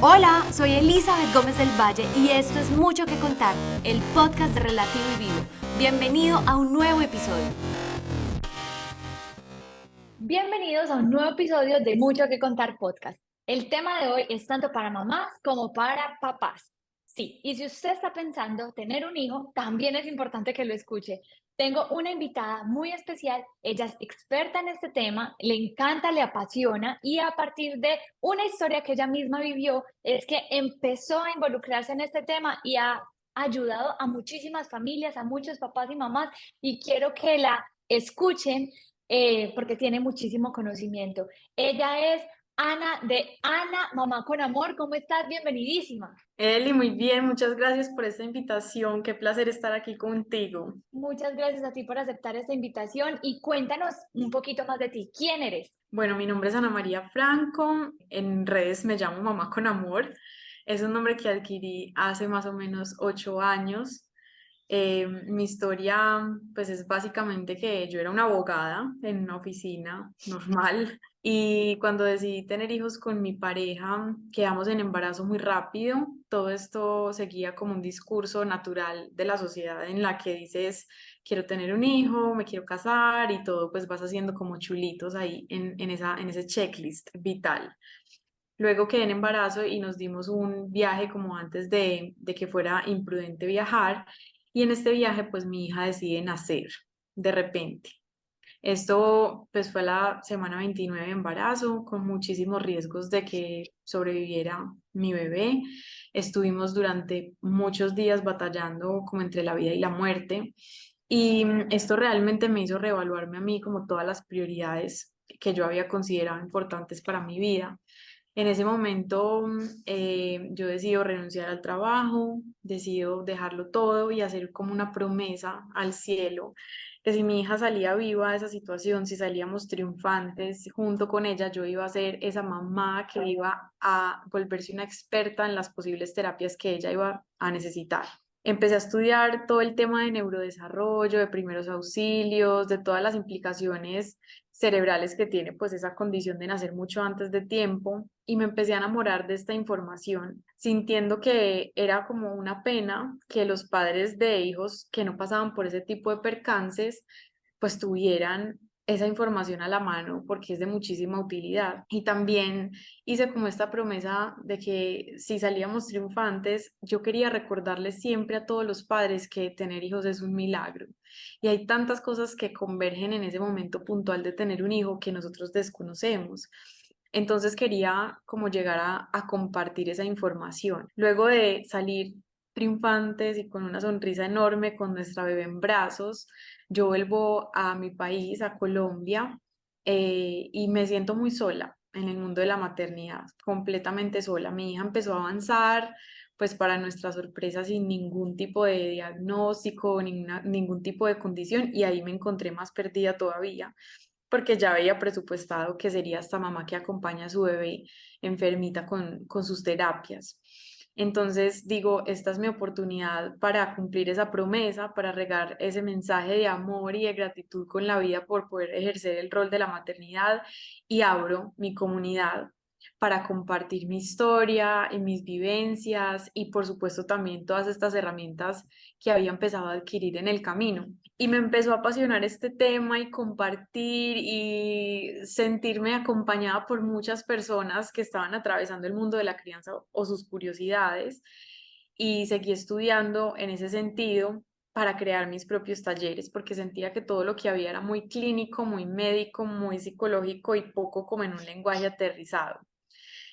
Hola, soy Elizabeth Gómez del Valle y esto es Mucho que Contar, el podcast de Relativo y Vivo. Bienvenido a un nuevo episodio. Bienvenidos a un nuevo episodio de Mucho que Contar podcast. El tema de hoy es tanto para mamás como para papás. Sí, y si usted está pensando tener un hijo, también es importante que lo escuche. Tengo una invitada muy especial, ella es experta en este tema, le encanta, le apasiona y a partir de una historia que ella misma vivió, es que empezó a involucrarse en este tema y ha ayudado a muchísimas familias, a muchos papás y mamás y quiero que la escuchen porque tiene muchísimo conocimiento. Ella es Ana de Ana, Mamá con Amor. ¿Cómo estás? Bienvenidísima. Eli, muy bien, muchas gracias por esta invitación. Qué placer estar aquí contigo. Muchas gracias a ti por aceptar esta invitación y cuéntanos un poquito más de ti. ¿Quién eres? Bueno, mi nombre es Ana María Franco. En redes me llamo Mamá con Amor. Es un nombre que adquirí hace más o menos 8 años. Mi historia, pues es básicamente que yo era una abogada en una oficina normal y cuando decidí tener hijos con mi pareja, quedamos en embarazo muy rápido. Todo esto seguía como un discurso natural de la sociedad en la que dices, quiero tener un hijo, me quiero casar y todo, pues vas haciendo como chulitos ahí en ese checklist vital. Luego quedé en embarazo y nos dimos un viaje como antes de que fuera imprudente viajar. Y en este viaje, pues mi hija decide nacer de repente. Esto pues fue la semana 29 de embarazo, con muchísimos riesgos de que sobreviviera mi bebé. Estuvimos durante muchos días batallando como entre la vida y la muerte. Y esto realmente me hizo reevaluarme a mí como todas las prioridades que yo había considerado importantes para mi vida. En ese momento yo decido renunciar al trabajo, decido dejarlo todo y hacer como una promesa al cielo, que si mi hija salía viva de esa situación, si salíamos triunfantes junto con ella, yo iba a ser esa mamá que iba a volverse una experta en las posibles terapias que ella iba a necesitar. Empecé a estudiar todo el tema de neurodesarrollo, de primeros auxilios, de todas las implicaciones cerebrales que tiene pues esa condición de nacer mucho antes de tiempo y me empecé a enamorar de esta información, sintiendo que era como una pena que los padres de hijos que no pasaban por ese tipo de percances pues tuvieran esa información a la mano porque es de muchísima utilidad. Y también hice como esta promesa de que si salíamos triunfantes, yo quería recordarles siempre a todos los padres que tener hijos es un milagro. Y hay tantas cosas que convergen en ese momento puntual de tener un hijo que nosotros desconocemos. Entonces quería como llegar a compartir esa información. Luego de salir triunfantes y con una sonrisa enorme con nuestra bebé en brazos, yo vuelvo a mi país, a Colombia, y me siento muy sola en el mundo de la maternidad, completamente sola. Mi hija empezó a avanzar, pues para nuestra sorpresa, sin ningún tipo de diagnóstico, ningún tipo de condición, y ahí me encontré más perdida todavía, porque ya había presupuestado que sería esta mamá que acompaña a su bebé enfermita con sus terapias. Entonces digo, esta es mi oportunidad para cumplir esa promesa, para regar ese mensaje de amor y de gratitud con la vida por poder ejercer el rol de la maternidad y abro mi comunidad para compartir mi historia y mis vivencias y por supuesto también todas estas herramientas que había empezado a adquirir en el camino. Y me empezó a apasionar este tema y compartir y sentirme acompañada por muchas personas que estaban atravesando el mundo de la crianza o sus curiosidades. Y seguí estudiando en ese sentido para crear mis propios talleres, porque sentía que todo lo que había era muy clínico, muy médico, muy psicológico y poco como en un lenguaje aterrizado.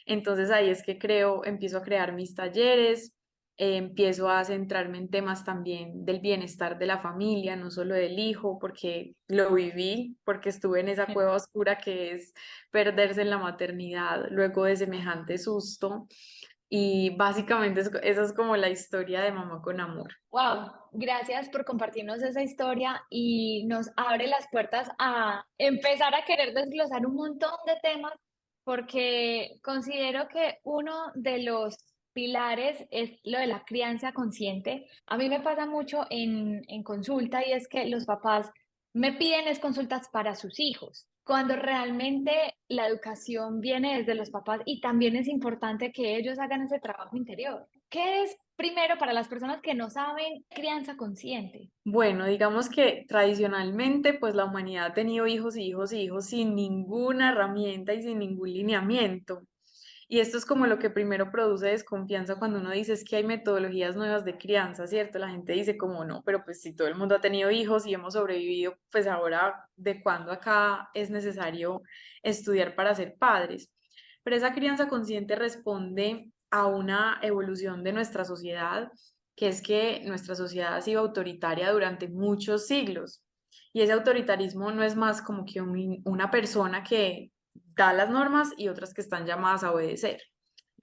Entonces ahí es que empiezo a crear mis talleres, empiezo a centrarme en temas también del bienestar de la familia, no solo del hijo, porque lo viví, porque estuve en esa cueva oscura que es perderse en la maternidad luego de semejante susto. Y básicamente esa es como la historia de Mamá con Amor. Wow, gracias por compartirnos esa historia y nos abre las puertas a empezar a querer desglosar un montón de temas porque considero que uno de los pilares es lo de la crianza consciente. A mí me pasa mucho en consulta y es que los papás me piden es consultas para sus hijos. cuando realmente la educación viene desde los papás y también es importante que ellos hagan ese trabajo interior. ¿Qué es primero para las personas que no saben crianza consciente? Bueno, digamos que tradicionalmente pues la humanidad ha tenido hijos y hijos y hijos sin ninguna herramienta y sin ningún lineamiento. Y esto es como lo que primero produce desconfianza cuando uno dice es que hay metodologías nuevas de crianza, ¿cierto? La gente dice como no, pero pues si todo el mundo ha tenido hijos y hemos sobrevivido, pues ahora ¿de cuándo acá es necesario estudiar para ser padres? Pero esa crianza consciente responde a una evolución de nuestra sociedad, que es que nuestra sociedad ha sido autoritaria durante muchos siglos. Y ese autoritarismo no es más como que una persona que da las normas y otras que están llamadas a obedecer.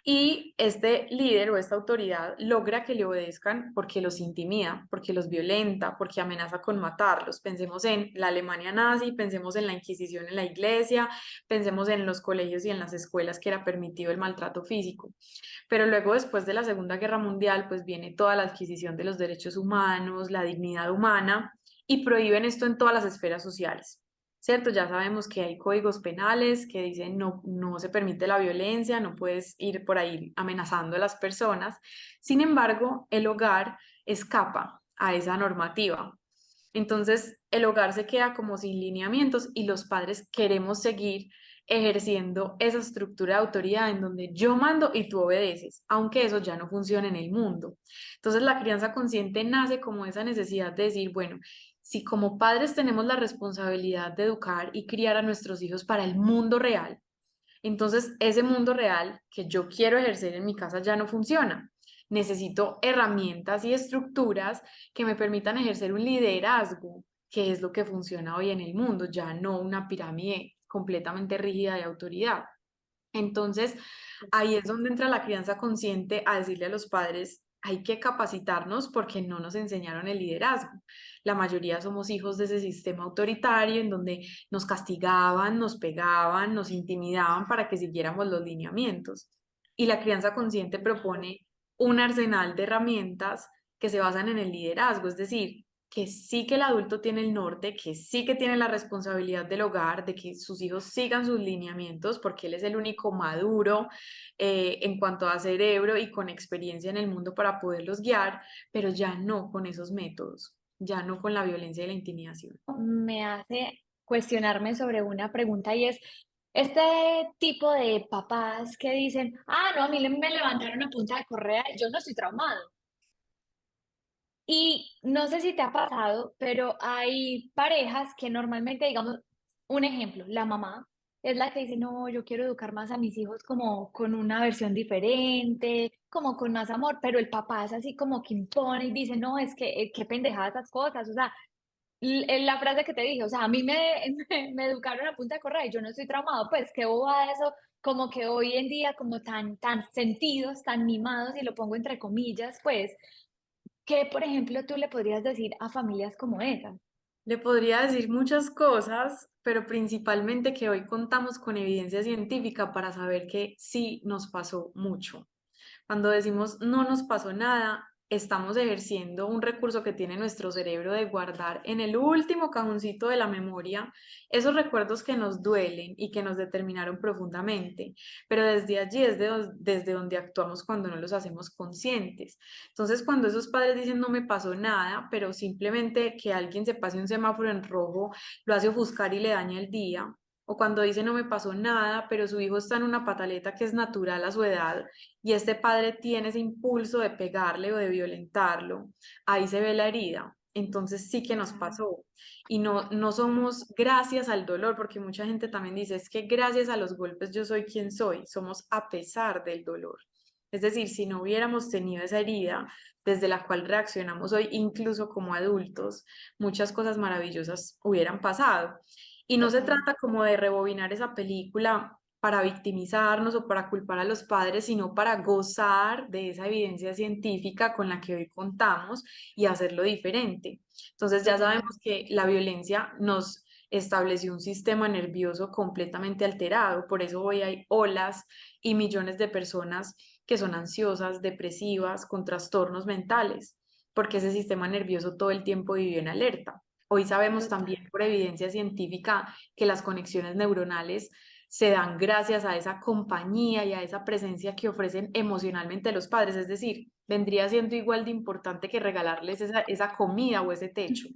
Y este líder o esta autoridad logra que le obedezcan porque los intimida, porque los violenta, porque amenaza con matarlos. Pensemos en la Alemania nazi, pensemos en la Inquisición en la iglesia, pensemos en los colegios y en las escuelas que era permitido el maltrato físico. Pero luego, después de la Segunda Guerra Mundial, pues viene toda la adquisición de los derechos humanos, la dignidad humana, y prohíben esto en todas las esferas sociales. ¿Cierto? Ya sabemos que hay códigos penales que dicen no, no se permite la violencia, no puedes ir por ahí amenazando a las personas. Sin embargo, el hogar escapa a esa normativa. Entonces, el hogar se queda como sin lineamientos y los padres queremos seguir ejerciendo esa estructura de autoridad en donde yo mando y tú obedeces, aunque eso ya no funciona en el mundo. Entonces, la crianza consciente nace como esa necesidad de decir, bueno, si como padres tenemos la responsabilidad de educar y criar a nuestros hijos para el mundo real, entonces ese mundo real que yo quiero ejercer en mi casa ya no funciona. Necesito herramientas y estructuras que me permitan ejercer un liderazgo, que es lo que funciona hoy en el mundo, ya no una pirámide completamente rígida de autoridad. Entonces, ahí es donde entra la crianza consciente a decirle a los padres, hay que capacitarnos porque no nos enseñaron el liderazgo. La mayoría somos hijos de ese sistema autoritario en donde nos castigaban, nos pegaban, nos intimidaban para que siguiéramos los lineamientos. Y la crianza consciente propone un arsenal de herramientas que se basan en el liderazgo, es decir, que sí que el adulto tiene el norte, que sí que tiene la responsabilidad del hogar, de que sus hijos sigan sus lineamientos, porque él es el único maduro en cuanto a cerebro y con experiencia en el mundo para poderlos guiar, pero ya no con esos métodos, ya no con la violencia y la intimidación. Me hace cuestionarme sobre una pregunta y es, este tipo de papás que dicen, ah, no, a mí me levantaron a punta de correa, yo no estoy traumado. Y no sé si te ha pasado, pero hay parejas que normalmente, digamos, un ejemplo, la mamá es la que dice, no, yo quiero educar más a mis hijos como con una versión diferente, como con más amor, pero el papá es así como que impone y dice, no, es que qué pendejadas esas cosas, o sea, la frase que te dije, o sea, a mí me educaron a punta de correa y yo no estoy traumado, pues qué boba eso, como que hoy en día como tan sentidos, tan mimados, y lo pongo entre comillas, pues, ¿qué, por ejemplo, tú le podrías decir a familias como esa? Le podría decir muchas cosas, pero principalmente que hoy contamos con evidencia científica para saber que sí nos pasó mucho. Cuando decimos no nos pasó nada, estamos ejerciendo un recurso que tiene nuestro cerebro de guardar en el último cajoncito de la memoria esos recuerdos que nos duelen y que nos determinaron profundamente, pero desde allí es desde donde actuamos cuando no los hacemos conscientes. Entonces, cuando esos padres dicen no me pasó nada, pero simplemente que alguien se pase un semáforo en rojo lo hace ofuscar y le daña el día, o cuando dice no me pasó nada, pero su hijo está en una pataleta que es natural a su edad y este padre tiene ese impulso de pegarle o de violentarlo, ahí se ve la herida. Entonces sí que nos pasó. Y no, no somos gracias al dolor, porque mucha gente también dice, es que gracias a los golpes yo soy quien soy, somos a pesar del dolor. Es decir, si no hubiéramos tenido esa herida desde la cual reaccionamos hoy, incluso como adultos, muchas cosas maravillosas hubieran pasado. Y no se Total. trata como de rebobinar esa película para victimizarnos o para culpar a los padres, sino para gozar de esa evidencia científica con la que hoy contamos y hacerlo diferente. Entonces ya Total. sabemos que la violencia nos estableció un sistema nervioso completamente alterado, por eso hoy hay olas y millones de personas que son ansiosas, depresivas, con trastornos mentales, porque ese sistema nervioso todo el tiempo vivió en alerta. Hoy sabemos Total. también por evidencia científica que las conexiones neuronales se dan gracias a esa compañía y a esa presencia que ofrecen emocionalmente los padres. Es decir, vendría siendo igual de importante que regalarles esa comida o ese techo.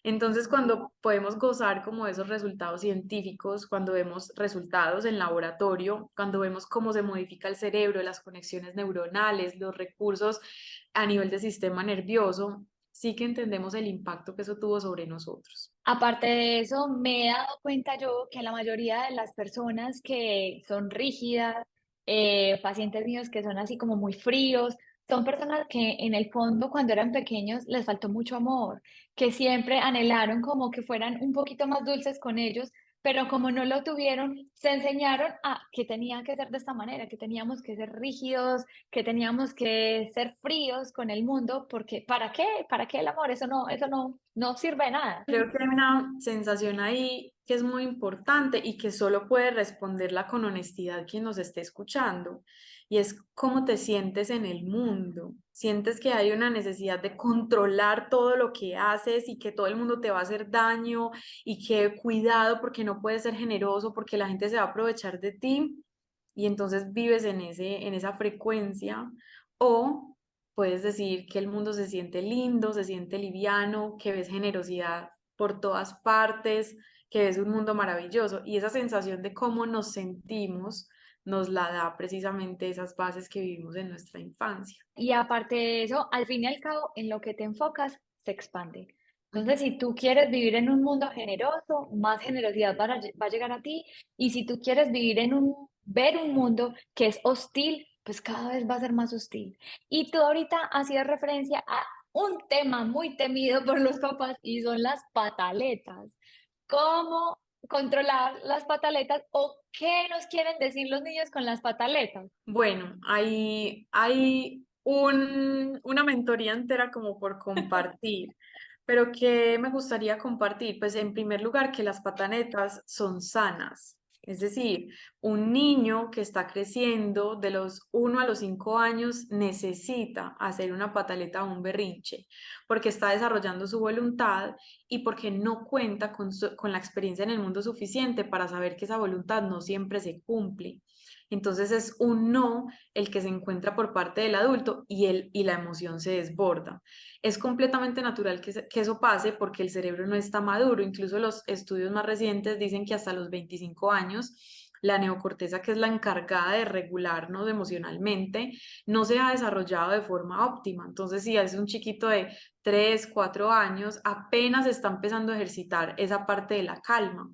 Entonces, cuando podemos gozar como de esos resultados científicos, cuando vemos resultados en laboratorio, cuando vemos cómo se modifica el cerebro, las conexiones neuronales, los recursos a nivel del sistema nervioso, sí que entendemos el impacto que eso tuvo sobre nosotros. Aparte de eso, me he dado cuenta yo que la mayoría de las personas que son rígidas, pacientes míos que son así como muy fríos, son personas que en el fondo cuando eran pequeños les faltó mucho amor, que siempre anhelaron como que fueran un poquito más dulces con ellos, pero como no lo tuvieron, se enseñaron a que tenían que ser de esta manera, que teníamos que ser rígidos, que teníamos que ser fríos con el mundo, porque ¿para qué? ¿Para qué el amor? No sirve de nada. Creo que hay una sensación ahí que es muy importante y que solo puede responderla con honestidad quien nos esté escuchando, y es cómo te sientes en el mundo. ¿Sientes que hay una necesidad de controlar todo lo que haces y que todo el mundo te va a hacer daño y que cuidado porque no puedes ser generoso porque la gente se va a aprovechar de ti y entonces vives en esa frecuencia? ¿O puedes decir que el mundo se siente lindo, se siente liviano, que ves generosidad por todas partes, que ves un mundo maravilloso? Y esa sensación de cómo nos sentimos nos la da precisamente esas bases que vivimos en nuestra infancia. Y aparte de eso, al fin y al cabo, en lo que te enfocas se expande. Ujú. Entonces, si tú quieres vivir en un mundo generoso, más generosidad va a llegar a ti. Y si tú quieres ver un mundo que es hostil, pues cada vez va a ser más hostil. Y tú ahorita hacías referencia a un tema muy temido por los papás y son las pataletas. ¿Cómo controlar las pataletas o qué nos quieren decir los niños con las pataletas? Bueno, hay una mentoría entera como por compartir, pero ¿qué me gustaría compartir? Pues en primer lugar que las patanetas son sanas, es decir, un niño que está creciendo de los 1 a los 5 años necesita hacer una pataleta o un berrinche, porque está desarrollando su voluntad y porque no cuenta con la experiencia en el mundo suficiente para saber que esa voluntad no siempre se cumple. Entonces es un no el que se encuentra por parte del adulto y la emoción se desborda. Es completamente natural que eso pase porque el cerebro no está maduro. Incluso los estudios más recientes dicen que hasta los 25 años la neocorteza, que es la encargada de regularnos emocionalmente, no se ha desarrollado de forma óptima. Entonces, si es un chiquito de 3, 4 años, apenas está empezando a ejercitar esa parte de la calma.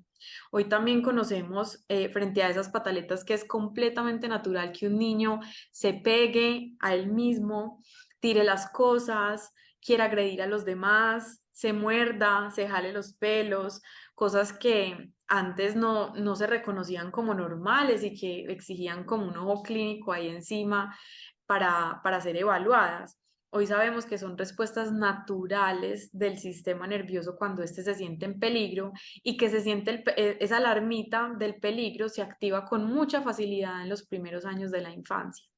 Hoy también conocemos, frente a esas pataletas, que es completamente natural que un niño se pegue a él mismo, tire las cosas, quiera agredir a los demás, se muerda, se jale los pelos, cosas que antes no se reconocían como normales y que exigían como un ojo clínico ahí encima para ser evaluadas. Hoy sabemos que son respuestas naturales del sistema nervioso cuando éste se siente en peligro y que esa alarmita del peligro se activa con mucha facilidad en los primeros años de la infancia.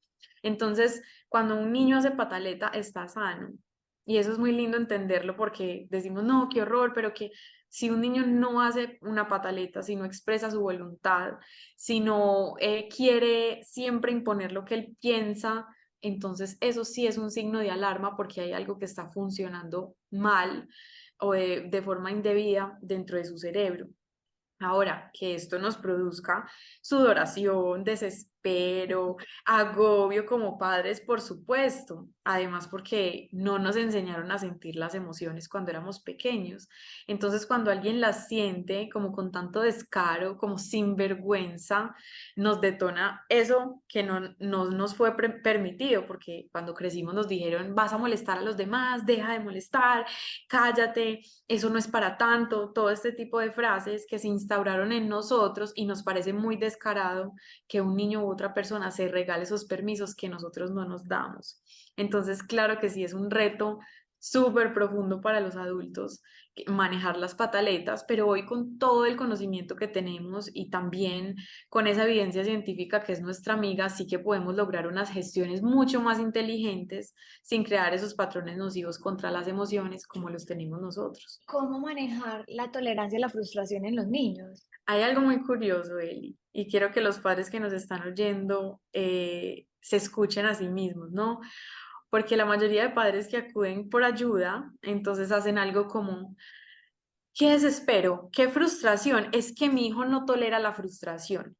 Entonces, cuando un niño hace pataleta, está sano. Y eso es muy lindo entenderlo porque decimos, no, qué horror, pero que si un niño no hace una pataleta, si no expresa su voluntad, si no quiere siempre imponer lo que él piensa, entonces eso sí es un signo de alarma porque hay algo que está funcionando mal o de forma indebida dentro de su cerebro. Ahora, que esto nos produzca sudoración, desespero, agobio como padres, por supuesto. Además, porque no nos enseñaron a sentir las emociones cuando éramos pequeños. Entonces, cuando alguien las siente como con tanto descaro, como sin vergüenza, nos detona eso que no nos fue permitido, porque cuando crecimos nos dijeron, vas a molestar a los demás, deja de molestar, cállate, eso no es para tanto, todo este tipo de frases que se instauraron en nosotros y nos parece muy descarado que un niño u otra persona se regale esos permisos que nosotros no nos damos. Entonces, claro que sí es un reto súper profundo para los adultos manejar las pataletas, pero hoy con todo el conocimiento que tenemos y también con esa evidencia científica que es nuestra amiga, sí que podemos lograr unas gestiones mucho más inteligentes sin crear esos patrones nocivos contra las emociones como los tenemos nosotros. ¿Cómo manejar la tolerancia a la frustración en los niños? Hay algo muy curioso, Eli, y quiero que los padres que nos están oyendo se escuchen a sí mismos, ¿no? Porque la mayoría de padres que acuden por ayuda, entonces hacen algo como, qué desespero, qué frustración, es que mi hijo no tolera la frustración.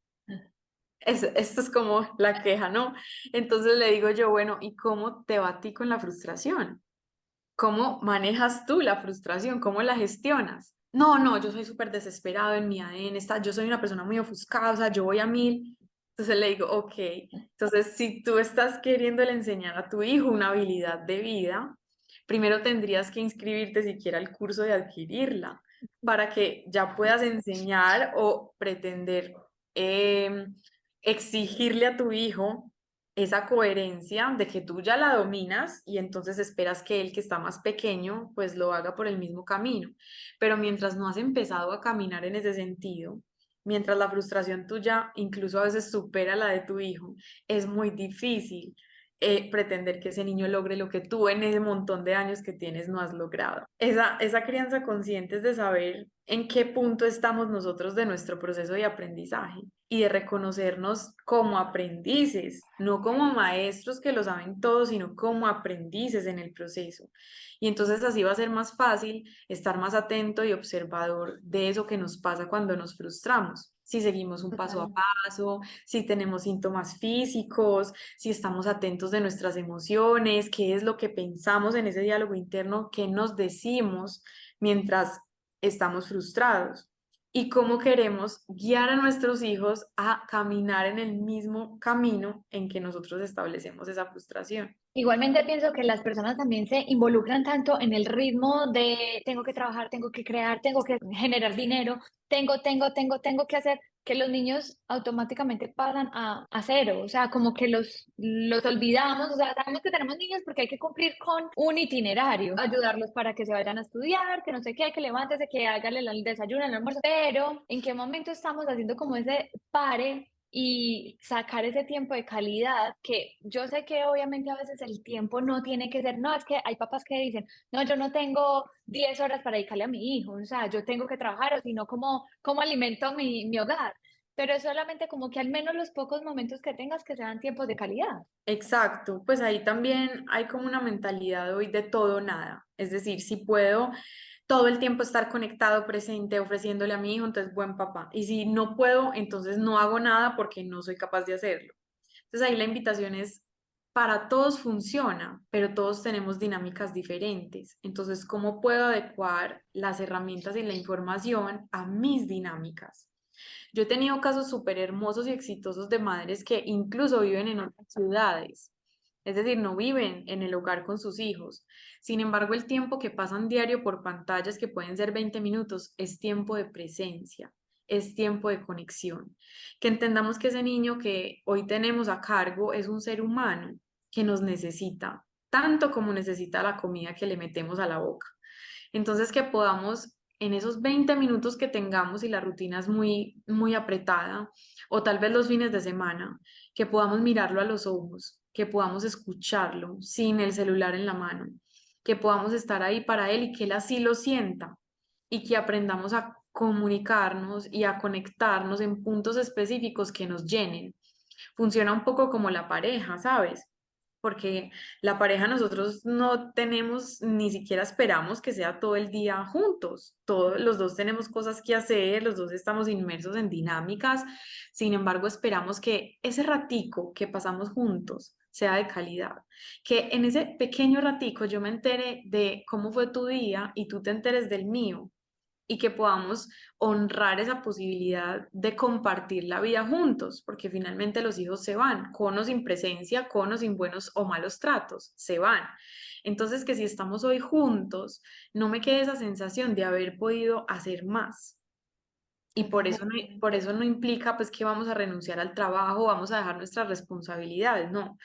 Esto es como la queja, ¿no? Entonces le digo yo, bueno, ¿y cómo te va a ti con la frustración? ¿Cómo manejas tú la frustración? ¿Cómo la gestionas? No, no, yo soy súper desesperado en mi ADN, yo soy una persona muy ofuscada, o sea, yo voy a mil. Entonces le digo, ok, entonces si tú estás queriéndole enseñar a tu hijo una habilidad de vida, primero tendrías que inscribirte siquiera al curso de adquirirla para que ya puedas enseñar o pretender exigirle a tu hijo esa coherencia de que tú ya la dominas y entonces esperas que él que está más pequeño pues lo haga por el mismo camino. Pero mientras no has empezado a caminar en ese sentido, mientras la frustración tuya incluso a veces supera la de tu hijo, es muy difícil pretender que ese niño logre lo que tú en ese montón de años que tienes no has logrado. Esa crianza consciente es de saber en qué punto estamos nosotros de nuestro proceso de aprendizaje y de reconocernos como aprendices, no como maestros que lo saben todo, sino como aprendices en el proceso. Y entonces así va a ser más fácil estar más atento y observador de eso que nos pasa cuando nos frustramos. Si seguimos un paso a Total. paso, si tenemos síntomas físicos, si estamos atentos de nuestras emociones, qué es lo que pensamos en ese diálogo interno, qué nos decimos mientras estamos frustrados y cómo queremos guiar a nuestros hijos a caminar en el mismo camino en que nosotros establecemos esa frustración. Igualmente pienso que las personas también se involucran tanto en el ritmo de tengo que trabajar, tengo que crear, tengo que generar dinero, tengo que hacer, que los niños automáticamente pasan a cero, o sea, como que los olvidamos, o sea, sabemos que tenemos niños porque hay que cumplir con un itinerario, ayudarlos para que se vayan a estudiar, que no sé qué, que levántese, que hágale el desayuno, el almuerzo, pero ¿en qué momento estamos haciendo como ese pare y sacar ese tiempo de calidad? Que yo sé que obviamente a veces el tiempo no tiene que ser, no, es que hay papás que dicen, no, yo no tengo 10 horas para dedicarle a mi hijo, o sea, yo tengo que trabajar, o si no, ¿cómo alimento mi hogar? Pero es solamente como que al menos los pocos momentos que tengas que sean tiempos de calidad. Exacto, pues ahí también hay como una mentalidad hoy de todo o nada. Es decir, si puedo todo el tiempo estar conectado, presente, ofreciéndole a mi hijo, entonces buen papá. Y si no puedo, entonces no hago nada porque no soy capaz de hacerlo. Entonces ahí la invitación es, para todos funciona, pero todos tenemos dinámicas diferentes. Entonces, ¿cómo puedo adecuar las herramientas y la información a mis dinámicas? Yo he tenido casos súper hermosos y exitosos de madres que incluso viven en otras ciudades, es decir, no viven en el hogar con sus hijos. Sin embargo, el tiempo que pasan diario por pantallas, que pueden ser 20 minutos, es tiempo de presencia, es tiempo de conexión. Que entendamos que ese niño que hoy tenemos a cargo es un ser humano que nos necesita, tanto como necesita la comida que le metemos a la boca. Entonces, que podamos en esos 20 minutos que tengamos y la rutina es muy, muy apretada, o tal vez los fines de semana, que podamos mirarlo a los ojos, que podamos escucharlo sin el celular en la mano, que podamos estar ahí para él y que él así lo sienta y que aprendamos a comunicarnos y a conectarnos en puntos específicos que nos llenen. Funciona un poco como la pareja, ¿sabes? Porque la pareja nosotros no tenemos, ni siquiera esperamos que sea todo el día juntos. Todos los dos tenemos cosas que hacer, los dos estamos inmersos en dinámicas. Sin embargo, esperamos que ese ratico que pasamos juntos sea de calidad, que en ese pequeño ratico yo me entere de cómo fue tu día y tú te enteres del mío y que podamos honrar esa posibilidad de compartir la vida juntos, porque finalmente los hijos se van, con o sin presencia, con o sin buenos o malos tratos, se van. Entonces, que si estamos hoy juntos, no me quede esa sensación de haber podido hacer más. Y por eso no implica pues que vamos a renunciar al trabajo, vamos a dejar nuestras responsabilidades, no.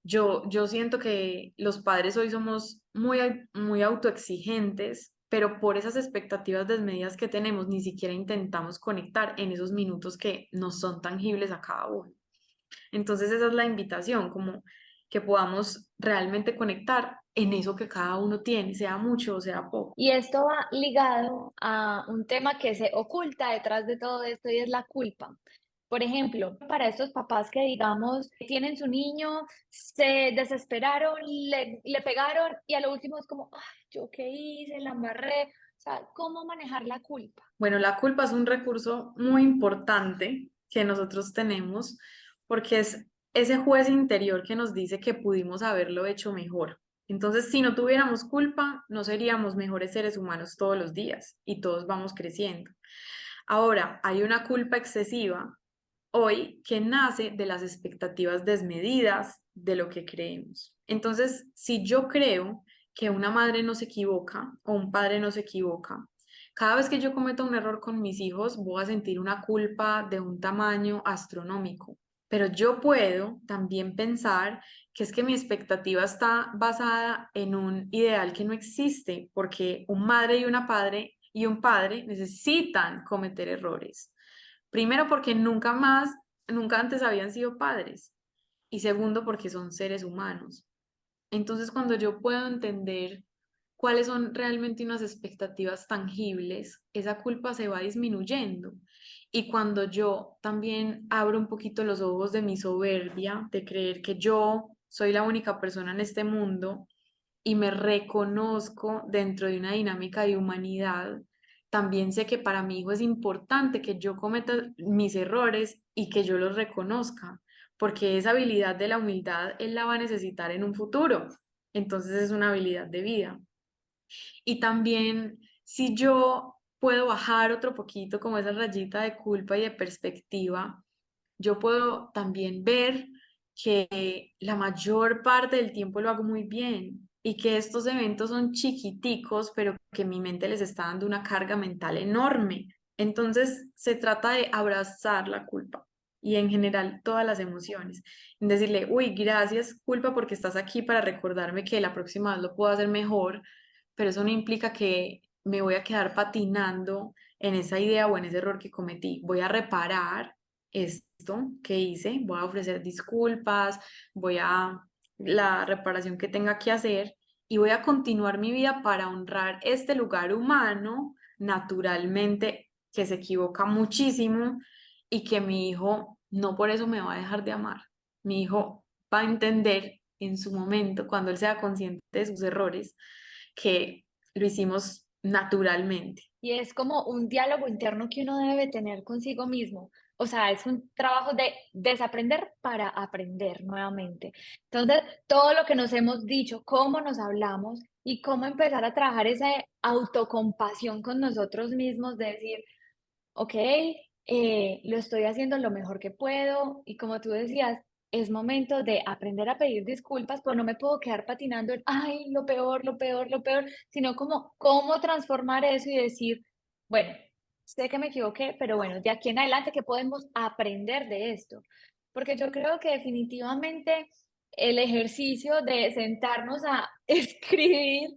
Yo siento que los padres hoy somos muy, muy autoexigentes pero por esas expectativas desmedidas que tenemos, ni siquiera intentamos conectar en esos minutos que no son tangibles a cada uno. Entonces esa es la invitación, como que podamos realmente conectar en eso que cada uno tiene, sea mucho o sea poco. Y esto va ligado a un tema que se oculta detrás de todo esto y es la culpa. Por ejemplo, para estos papás que, digamos, tienen su niño, se desesperaron, le pegaron y a lo último es como, ay, ¿yo qué hice? La embarré. O sea, ¿cómo manejar la culpa? Bueno, la culpa es un recurso muy importante que nosotros tenemos porque es ese juez interior que nos dice que pudimos haberlo hecho mejor. Entonces, si no tuviéramos culpa, no seríamos mejores seres humanos todos los días y todos vamos creciendo. Ahora, hay una culpa excesiva hoy que nace de las expectativas desmedidas de lo que creemos. Entonces, si yo creo que una madre no se equivoca o un padre no se equivoca, cada vez que yo cometo un error con mis hijos, voy a sentir una culpa de un tamaño astronómico. Pero yo puedo también pensar que es que mi expectativa está basada en un ideal que no existe, porque un madre y una padre y un padre necesitan cometer errores. Primero porque nunca antes habían sido padres. Y segundo porque son seres humanos. Entonces, cuando yo puedo entender cuáles son realmente unas expectativas tangibles, esa culpa se va disminuyendo. Y cuando yo también abro un poquito los ojos de mi soberbia, de creer que yo soy la única persona en este mundo y me reconozco dentro de una dinámica de humanidad, también sé que para mi hijo es importante que yo cometa mis errores y que yo los reconozca, porque esa habilidad de la humildad él la va a necesitar en un futuro. Entonces es una habilidad de vida. Y también si yo puedo bajar otro poquito como esa rayita de culpa y de perspectiva, yo puedo también ver que la mayor parte del tiempo lo hago muy bien y que estos eventos son chiquiticos, pero que mi mente les está dando una carga mental enorme. Entonces se trata de abrazar la culpa y en general todas las emociones. En decirle, uy, gracias culpa porque estás aquí para recordarme que la próxima vez lo puedo hacer mejor, pero eso no implica que me voy a quedar patinando en esa idea o en ese error que cometí. Voy a reparar esto que hice, voy a ofrecer disculpas, voy a la reparación que tenga que hacer y voy a continuar mi vida para honrar este lugar humano naturalmente que se equivoca muchísimo y que mi hijo no por eso me va a dejar de amar. Mi hijo va a entender en su momento, cuando él sea consciente de sus errores, que lo hicimos naturalmente. Y es como un diálogo interno que uno debe tener consigo mismo. O sea, es un trabajo de desaprender para aprender nuevamente. Entonces, todo lo que nos hemos dicho, cómo nos hablamos y cómo empezar a trabajar esa autocompasión con nosotros mismos, de decir, ok, lo estoy haciendo lo mejor que puedo y como tú decías, es momento de aprender a pedir disculpas, pero no me puedo quedar patinando en, ay, lo peor, lo peor, lo peor, sino como cómo transformar eso y decir, bueno, sé que me equivoqué, pero bueno, de aquí en adelante, ¿qué podemos aprender de esto? Porque yo creo que definitivamente el ejercicio de sentarnos a escribir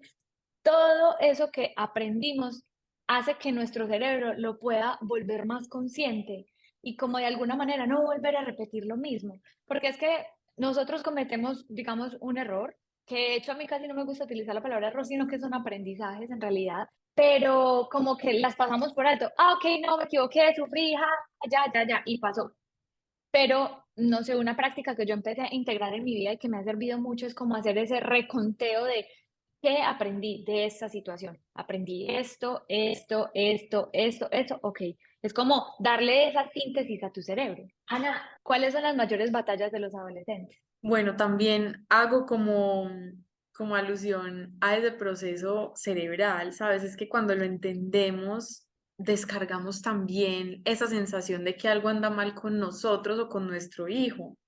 todo eso que aprendimos hace que nuestro cerebro lo pueda volver más consciente y como de alguna manera no volver a repetir lo mismo. Porque es que nosotros cometemos, digamos, un error, que de hecho a mí casi no me gusta utilizar la palabra error, sino que son aprendizajes en realidad, pero como que las pasamos por alto. Ah, ok, no, me equivoqué, sufrí, ja, ya, y pasó. Pero, no sé, una práctica que yo empecé a integrar en mi vida y que me ha servido mucho es como hacer ese reconteo de qué aprendí de esta situación. Aprendí esto, ok. Es como darle esa síntesis a tu cerebro. Ana, ¿cuáles son las mayores batallas de los adolescentes? Bueno, también hago como alusión a ese proceso cerebral, ¿sabes? Es que cuando lo entendemos, descargamos también esa sensación de que algo anda mal con nosotros o con nuestro hijo.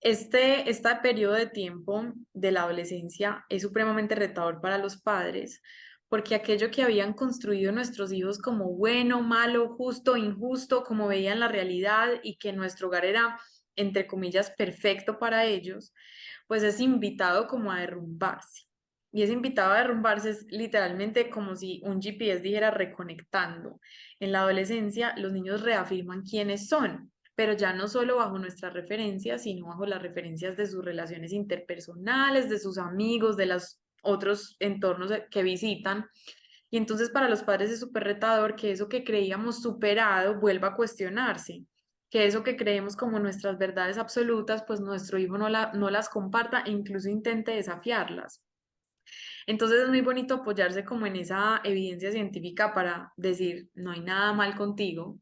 Este periodo de tiempo de la adolescencia es supremamente retador para los padres, porque aquello que habían construido nuestros hijos como bueno, malo, justo, injusto, como veían la realidad y que nuestro hogar era, entre comillas, perfecto para ellos, pues es invitado como a derrumbarse. Y ese invitado a derrumbarse es literalmente como si un GPS dijera reconectando. En la adolescencia, los niños reafirman quiénes son, pero ya no solo bajo nuestras referencias, sino bajo las referencias de sus relaciones interpersonales, de sus amigos, de los otros entornos que visitan. Y entonces para los padres es súper retador que eso que creíamos superado vuelva a cuestionarse, que eso que creemos como nuestras verdades absolutas, pues nuestro hijo no las comparta e incluso intente desafiarlas. Entonces es muy bonito apoyarse como en esa evidencia científica para decir, no hay nada mal contigo,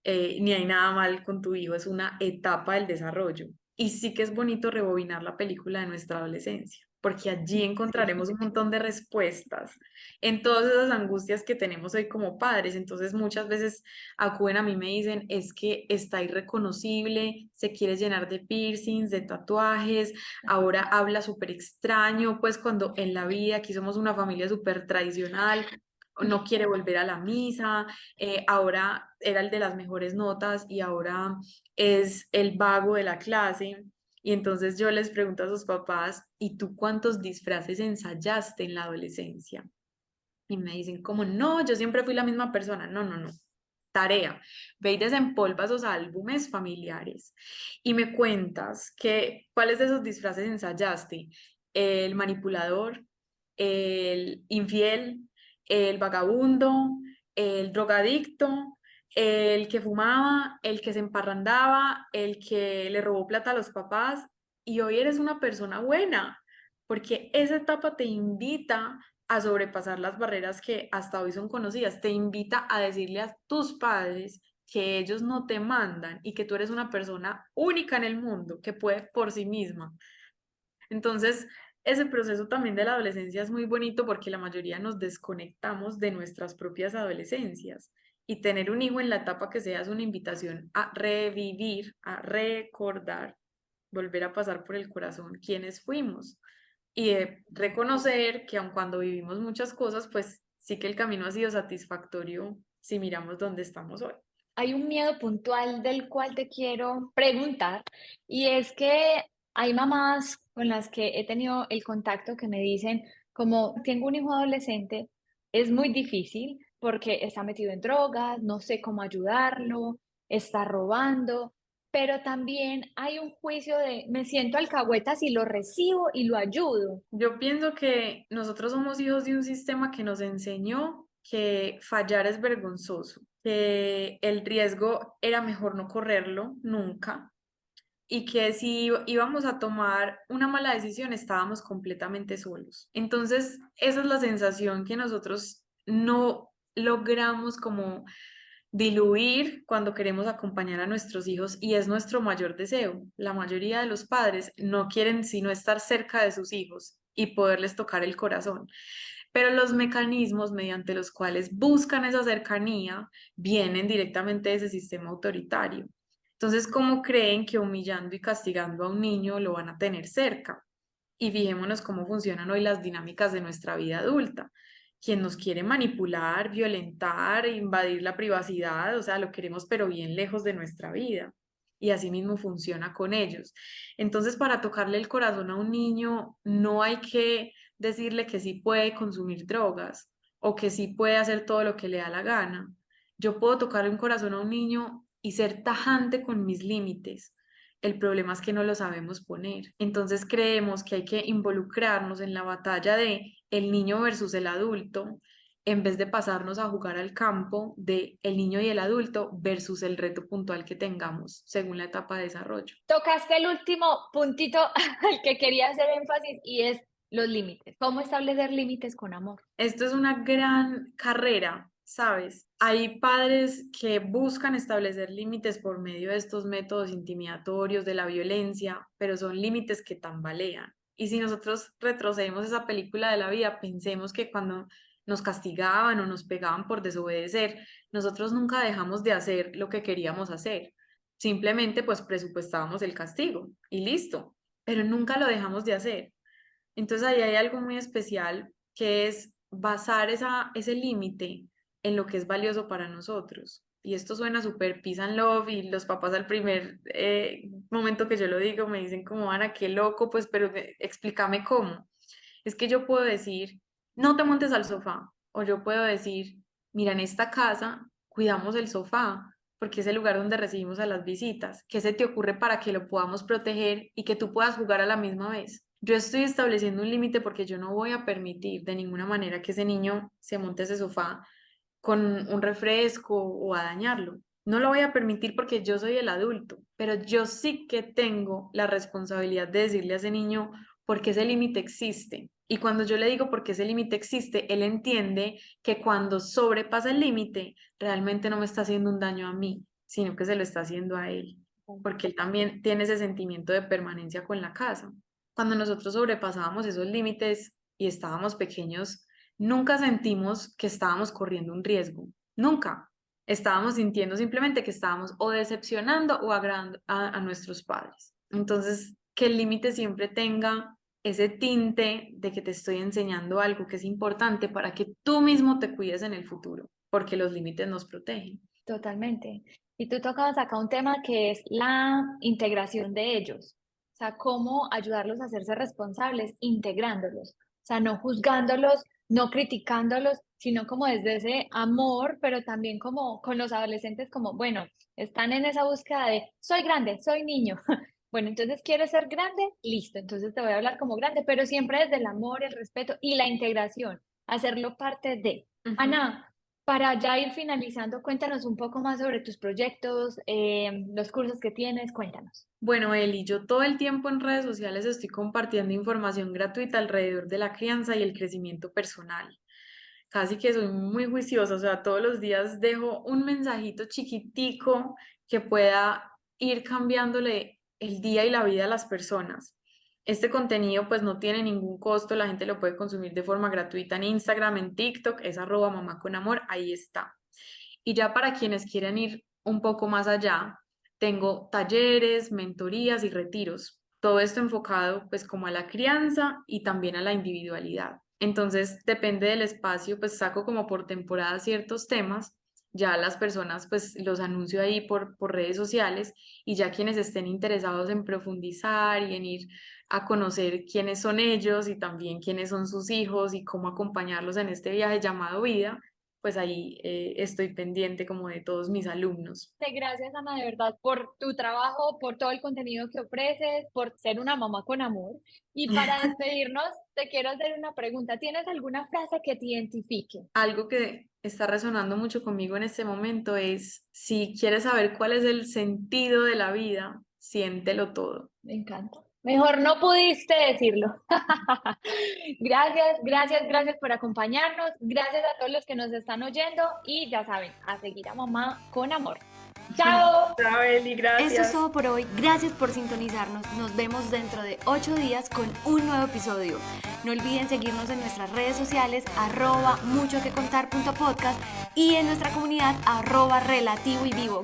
ni hay nada mal con tu hijo, es una etapa del desarrollo. Y sí que es bonito rebobinar la película de nuestra adolescencia, porque allí encontraremos un montón de respuestas en todas esas angustias que tenemos hoy como padres. Entonces muchas veces acuden a mí y me dicen, es que está irreconocible, se quiere llenar de piercings, de tatuajes, ahora habla súper extraño, pues cuando en la vida aquí somos una familia súper tradicional, no quiere volver a la misa, ahora era el de las mejores notas y ahora es el vago de la clase. Y entonces yo les pregunto a sus papás, ¿y tú cuántos disfraces ensayaste en la adolescencia? Y me dicen como, no, yo siempre fui la misma persona. No, no, no. Tarea, ve y desempolva esos álbumes familiares y me cuentas que cuáles de esos disfraces ensayaste. El manipulador, el infiel, el vagabundo, el drogadicto, el que fumaba, el que se emparrandaba, el que le robó plata a los papás y hoy eres una persona buena, porque esa etapa te invita a sobrepasar las barreras que hasta hoy son conocidas, te invita a decirle a tus padres que ellos no te mandan y que tú eres una persona única en el mundo, que puede por sí misma. Entonces, ese proceso también de la adolescencia es muy bonito porque la mayoría nos desconectamos de nuestras propias adolescencias y tener un hijo en la etapa que sea es una invitación a revivir, a recordar, volver a pasar por el corazón quiénes fuimos y de reconocer que aun cuando vivimos muchas cosas, pues sí que el camino ha sido satisfactorio si miramos dónde estamos hoy. Hay un miedo puntual del cual te quiero preguntar y es que hay mamás con las que he tenido el contacto que me dicen, como tengo un hijo adolescente, es muy difícil porque está metido en drogas, no sé cómo ayudarlo, está robando, pero también hay un juicio de me siento alcahueta si lo recibo y lo ayudo. Yo pienso que nosotros somos hijos de un sistema que nos enseñó que fallar es vergonzoso, que el riesgo era mejor no correrlo nunca y que si íbamos a tomar una mala decisión estábamos completamente solos. Entonces, esa es la sensación que nosotros no logramos como diluir cuando queremos acompañar a nuestros hijos y es nuestro mayor deseo. La mayoría de los padres no quieren sino estar cerca de sus hijos y poderles tocar el corazón. Pero los mecanismos mediante los cuales buscan esa cercanía vienen directamente de ese sistema autoritario. Entonces, ¿cómo creen que humillando y castigando a un niño lo van a tener cerca? Y fijémonos cómo funcionan hoy las dinámicas de nuestra vida adulta. Quien nos quiere manipular, violentar, invadir la privacidad, o sea, lo queremos pero bien lejos de nuestra vida. Y así mismo funciona con ellos. Entonces, para tocarle el corazón a un niño, no hay que decirle que sí puede consumir drogas o que sí puede hacer todo lo que le da la gana. Yo puedo tocarle un corazón a un niño y ser tajante con mis límites. El problema es que no lo sabemos poner. Entonces creemos que hay que involucrarnos en la batalla de el niño versus el adulto, en vez de pasarnos a jugar al campo de el niño y el adulto versus el reto puntual que tengamos según la etapa de desarrollo. Tocaste el último puntito al que quería hacer énfasis y es los límites. ¿Cómo establecer límites con amor? Esto es una gran carrera, ¿sabes? Hay padres que buscan establecer límites por medio de estos métodos intimidatorios, de la violencia, pero son límites que tambalean. Y si nosotros retrocedemos esa película de la vida, pensemos que cuando nos castigaban o nos pegaban por desobedecer, nosotros nunca dejamos de hacer lo que queríamos hacer. Simplemente pues presupuestábamos el castigo y listo, pero nunca lo dejamos de hacer. Entonces ahí hay algo muy especial que es basar ese límite en lo que es valioso para nosotros. Y esto suena súper peace and love y los papás al primer momento que yo lo digo me dicen como, Ana, qué loco, pues, pero explícame cómo. Es que yo puedo decir, no te montes al sofá, o yo puedo decir, mira, en esta casa cuidamos el sofá, porque es el lugar donde recibimos a las visitas. ¿Qué se te ocurre para que lo podamos proteger y que tú puedas jugar a la misma vez? Yo estoy estableciendo un límite porque yo no voy a permitir de ninguna manera que ese niño se monte a ese sofá con un refresco o a dañarlo. No lo voy a permitir porque yo soy el adulto, pero yo sí que tengo la responsabilidad de decirle a ese niño por qué ese límite existe. Y cuando yo le digo por qué ese límite existe, él entiende que cuando sobrepasa el límite, realmente no me está haciendo un daño a mí, sino que se lo está haciendo a él, porque él también tiene ese sentimiento de permanencia con la casa. Cuando nosotros sobrepasábamos esos límites y estábamos pequeños, nunca sentimos que estábamos corriendo un riesgo, nunca. Estábamos sintiendo simplemente que estábamos o decepcionando o agradando a nuestros padres. Entonces, que el límite siempre tenga ese tinte de que te estoy enseñando algo que es importante para que tú mismo te cuides en el futuro, porque los límites nos protegen. Totalmente. Y tú tocabas acá un tema que es la integración de ellos. O sea, cómo ayudarlos a hacerse responsables, integrándolos. O sea, no juzgándolos, no criticándolos, sino como desde ese amor, pero también como con los adolescentes, como, bueno, están en esa búsqueda de, soy grande, soy niño. Bueno, entonces quieres ser grande, listo, entonces te voy a hablar como grande, pero siempre desde el amor, el respeto y la integración, hacerlo parte de. Ana, para ya ir finalizando, cuéntanos un poco más sobre tus proyectos, los cursos que tienes, cuéntanos. Bueno, Eli, yo todo el tiempo en redes sociales estoy compartiendo información gratuita alrededor de la crianza y el crecimiento personal. Casi que soy muy juiciosa, o sea, todos los días dejo un mensajito chiquitico que pueda ir cambiándole el día y la vida a las personas. Este contenido pues no tiene ningún costo, la gente lo puede consumir de forma gratuita en Instagram, en TikTok, es @mamá con amor, ahí está. Y ya para quienes quieren ir un poco más allá, tengo talleres, mentorías y retiros. Todo esto enfocado pues como a la crianza y también a la individualidad. Entonces, depende del espacio, pues saco como por temporada ciertos temas, ya las personas pues los anuncio ahí por redes sociales y ya quienes estén interesados en profundizar y en ir a conocer quiénes son ellos y también quiénes son sus hijos y cómo acompañarlos en este viaje llamado vida, pues ahí estoy pendiente como de todos mis alumnos. Gracias, Ana, de verdad, por tu trabajo, por todo el contenido que ofreces, por ser una mamá con amor. Y para despedirnos, te quiero hacer una pregunta. ¿Tienes alguna frase que te identifique? Algo que está resonando mucho conmigo en este momento es, si quieres saber cuál es el sentido de la vida, siéntelo todo. Me encanta. Mejor no pudiste decirlo. Gracias, gracias, gracias por acompañarnos. Gracias a todos los que nos están oyendo y ya saben, a seguir a mamá con amor. Chao. Chao, Eli, gracias. Esto es todo por hoy. Gracias por sintonizarnos. Nos vemos dentro de 8 días con un nuevo episodio. No olviden seguirnos en nuestras redes sociales @muchoquecontar.podcast y en nuestra comunidad @relativo y vivo.